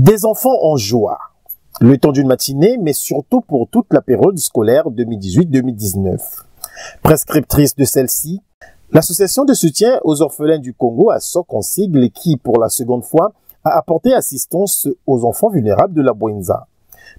Des enfants en joie, le temps d'une matinée, mais surtout pour toute la période scolaire 2018-2019. Prescriptrice de celle-ci, l'association de soutien aux orphelins du Congo, ASOC en sigle, qui pour la seconde fois a apporté assistance aux enfants vulnérables de la Bwenza,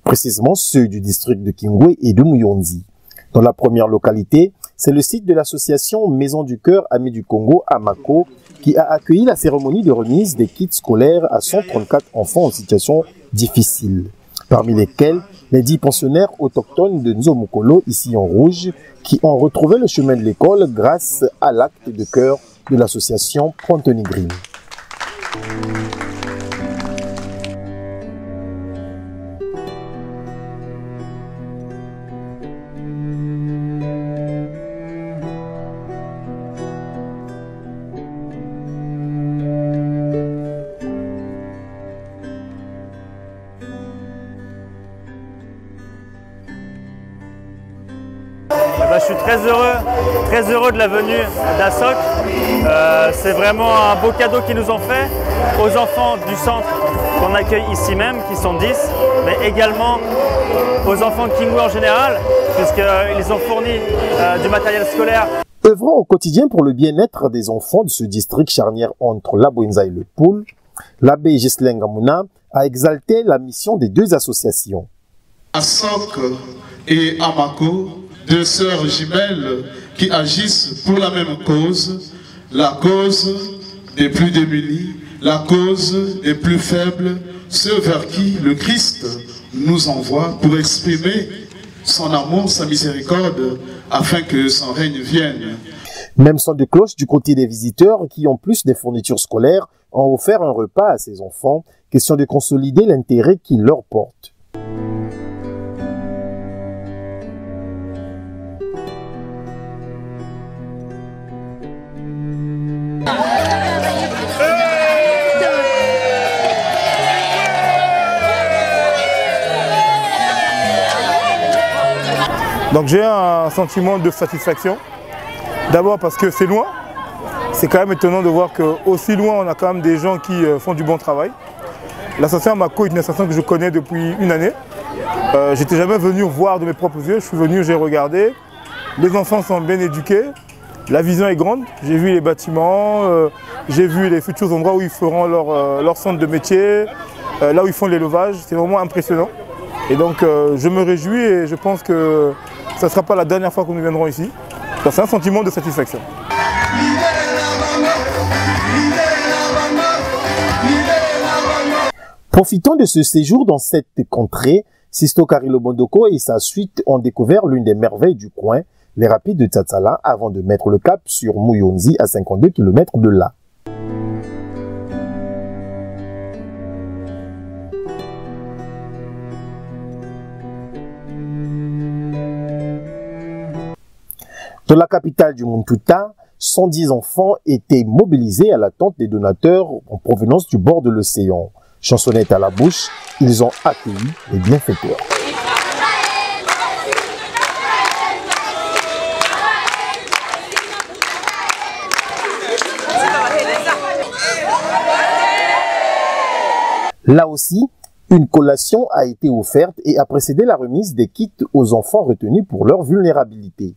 précisément ceux du district de Kingwe et de Muyonzi. Dans la première localité, c'est le site de l'association Maison du Cœur Amis du Congo, AMACO, qui a accueilli la cérémonie de remise des kits scolaires à 134 enfants en situation difficile, parmi lesquels les 10 pensionnaires autochtones de Nzomukolo, ici en rouge, qui ont retrouvé le chemin de l'école grâce à l'acte de cœur de l'association Anthony Green. Je suis très heureux de la venue d'ASOC. C'est vraiment un beau cadeau qu'ils nous ont fait aux enfants du centre qu'on accueille ici même, qui sont 10, mais également aux enfants de Kingwe en général, puisqu'ils ont fourni du matériel scolaire. Œuvrant au quotidien pour le bien-être des enfants de ce district charnière entre la Bwenza et le Poul, l'abbé Ghislain Gamuna a exalté la mission des deux associations. ASOC et AMACO, deux sœurs jumelles qui agissent pour la même cause, la cause des plus démunis, la cause des plus faibles, ceux vers qui le Christ nous envoie pour exprimer son amour, sa miséricorde, afin que son règne vienne. Même son de cloche du côté des visiteurs qui, en plus des fournitures scolaires, ont offert un repas à ces enfants, question de consolider l'intérêt qu'ils leur portent. Donc j'ai un sentiment de satisfaction. D'abord parce que c'est loin. C'est quand même étonnant de voir qu'aussi loin, on a quand même des gens qui font du bon travail. L'association AMACO est une association que je connais depuis une année. J'étais jamais venu voir de mes propres yeux. Je suis venu, j'ai regardé. Les enfants sont bien éduqués. La vision est grande. J'ai vu les bâtiments, j'ai vu les futurs endroits où ils feront leur centre de métier, là où ils font l'élevage. C'est vraiment impressionnant. Et donc je me réjouis et je pense que ça ne sera pas la dernière fois que nous viendrons ici. C'est un sentiment de satisfaction. Profitant de ce séjour dans cette contrée, Sisto Karilo Bondoko et sa suite ont découvert l'une des merveilles du coin, les rapides de Tsatsala, avant de mettre le cap sur Muyonzi à 52 km de là. Dans la capitale du Muntuta, 110 enfants étaient mobilisés à l'attente des donateurs en provenance du bord de l'océan. Chansonnette à la bouche, ils ont accueilli les bienfaiteurs. Là aussi, une collation a été offerte et a précédé la remise des kits aux enfants retenus pour leur vulnérabilité.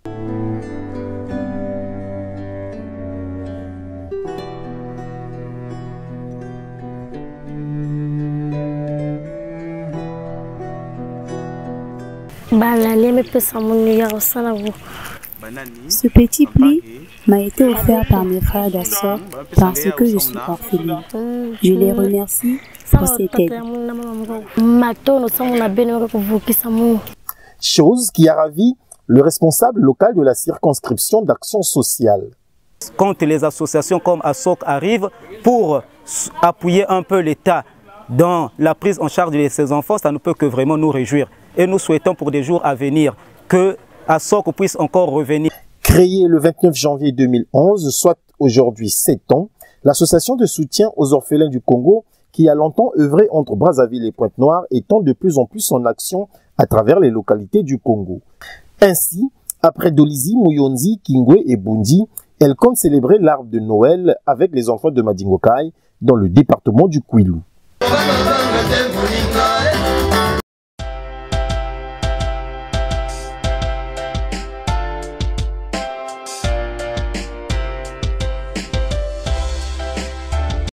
Ce petit pli m'a été offert par mes frères d'ASOC parce que je suis orpheline. Je les remercie pour cette aide. Chose qui a ravi le responsable local de la circonscription d'action sociale. Quand les associations comme ASOC arrivent pour appuyer un peu l'État dans la prise en charge de ces enfants, ça ne peut que vraiment nous réjouir. Et nous souhaitons pour des jours à venir que ASOC puisse encore revenir. Créée le 29 janvier 2011, soit aujourd'hui 7 ans, l'association de soutien aux orphelins du Congo, qui a longtemps œuvré entre Brazzaville et Pointe-Noire, étend de plus en plus son action à travers les localités du Congo. Ainsi, après Dolizi, Muyonzi, Kingwe et Bundi, elle compte célébrer l'arbre de Noël avec les enfants de Madingokai dans le département du Kwilu.